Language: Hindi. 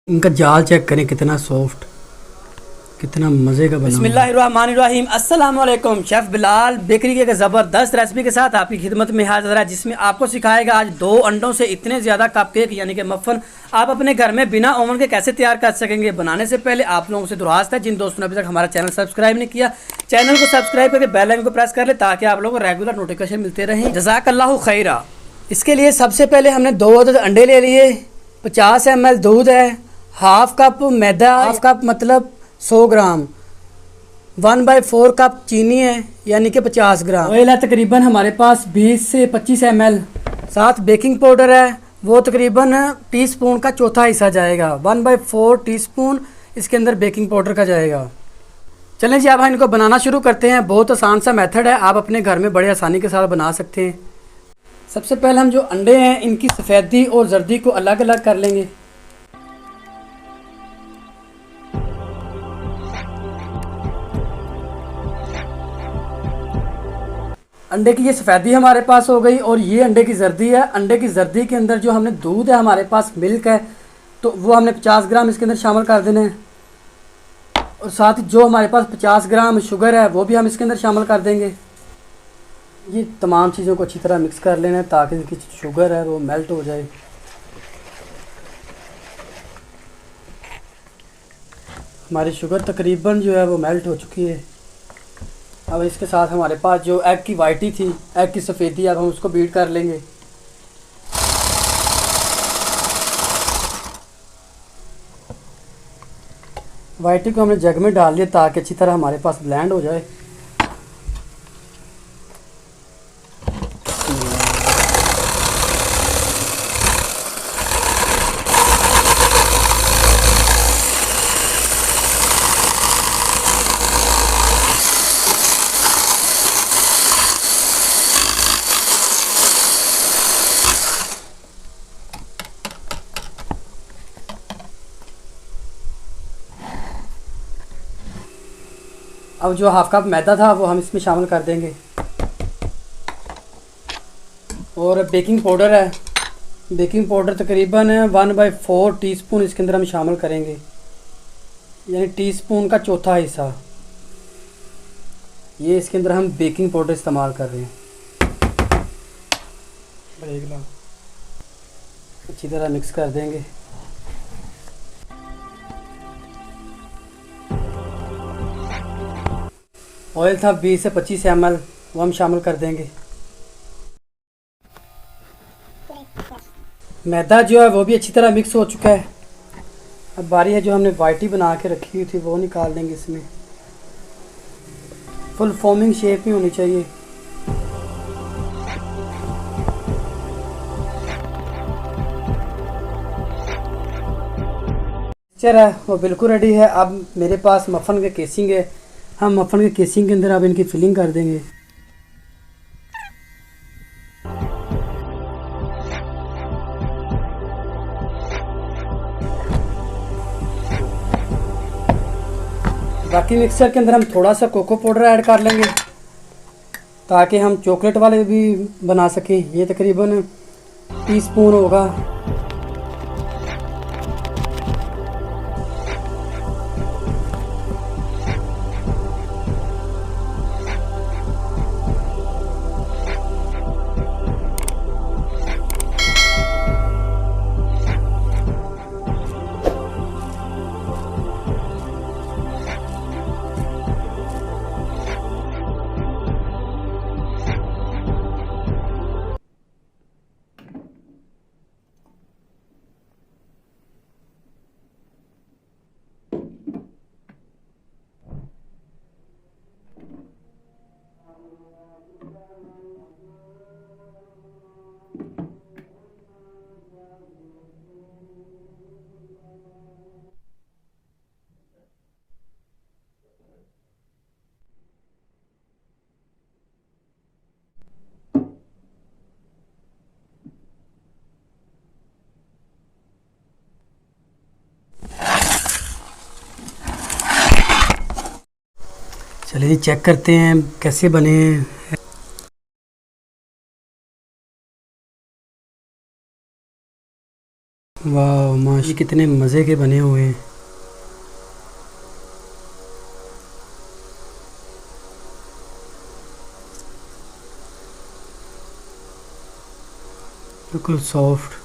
इनका जाल चेक करें कितना सॉफ्ट, कितना मज़े का बना। बिस्मिल्लाहिर्रहमानिर्रहीम। अस्सलाम वालेकुम। शेफ़ बिलाल बेकरी के एक ज़बरदस्त रेसिपी के साथ आपकी खिदमत में हाज़िर है, जिसमें आपको सिखाएगा आज 2 अंडों से इतने ज़्यादा कपकेक यानी कि मफ़न आप अपने घर में बिना ओवन के कैसे तैयार कर सकेंगे। बनाने से पहले आप लोगों से दुआज़ है, जिन दोस्तों ने अभी तक हमारा चैनल सब्सक्राइब नहीं किया, चैनल को सब्सक्राइब करके बेल आइकन को प्रेस कर ले ताकि आप लोगों को रेगुलर नोटिफिकेशन मिलते रहें। जज़ाकल्लाहु खैरा। इसके लिए सबसे पहले हमने 2 अदद अंडे ले लिए, 50 ml दूध है, हाफ कप मैदा, हाफ कप मतलब 100 ग्राम, 1/4 कप चीनी है यानी कि 50 ग्राम। ऑयल है तकरीबन हमारे पास 20 से 25 ml। साथ बेकिंग पाउडर है, वो तकरीबन टीस्पून का चौथा हिस्सा जाएगा, 1/4 टीस्पून इसके अंदर बेकिंग पाउडर का जाएगा। चलें जी, अब हम इनको बनाना शुरू करते हैं। बहुत आसान सा मेथड है, आप अपने घर में बड़े आसानी के साथ बना सकते हैं। सबसे पहले हम जो अंडे हैं इनकी सफ़ेदी और जर्दी को अलग अलग कर लेंगे। अंडे की ये सफ़ेदी हमारे पास हो गई और ये अंडे की जर्दी है। अंडे की जर्दी के अंदर जो हमने दूध है, हमारे पास मिल्क है, तो वो हमने 50 ग्राम इसके अंदर शामिल कर देने हैं। और साथ जो हमारे पास 50 ग्राम शुगर है वो भी हम इसके अंदर शामिल कर देंगे। ये तमाम चीज़ों को अच्छी तरह मिक्स कर लेना है ताकि इनकी शुगर है वो मेल्ट हो जाए। हमारी शुगर तकरीबन जो है वो मेल्ट हो चुकी है। अब इसके साथ हमारे पास जो एग की वाइटी थी, एग की सफ़ेदी, अब हम उसको बीट कर लेंगे। वाइटी को हमने जग में डाल दिया ताकि अच्छी तरह हमारे पास ब्लेंड हो जाए। अब जो हाफ कप मैदा था वो हम इसमें शामिल कर देंगे। और बेकिंग पाउडर है, बेकिंग पाउडर तकरीबन 1/4 टीस्पून इसके अंदर हम शामिल करेंगे, यानी टीस्पून का चौथा हिस्सा। ये इसके अंदर हम बेकिंग पाउडर इस्तेमाल कर रहे हैं। अच्छी तरह मिक्स कर देंगे। ऑयल था 20 से 25 ml, वो हम शामिल कर देंगे। मैदा जो है वो भी अच्छी तरह मिक्स हो चुका है। अब बारी है जो हमने वाइटी बना के रखी हुई थी वो निकाल देंगे। इसमें फुल फॉर्मिंग शेप में होनी चाहिए। मिक्सचर है वो बिल्कुल रेडी है। अब मेरे पास मफ़न के केसिंग है, हम मफ़न के केसिंग के अंदर अब इनकी फिलिंग कर देंगे। बाकी मिक्सचर के अंदर हम थोड़ा सा कोको पाउडर ऐड कर लेंगे ताकि हम चॉकलेट वाले भी बना सकें। ये तकरीबन टीस्पून होगा। चलिए चेक करते हैं कैसे बने हैं। वाह माश, कितने मज़े के बने हुए हैं। बिल्कुल सॉफ्ट।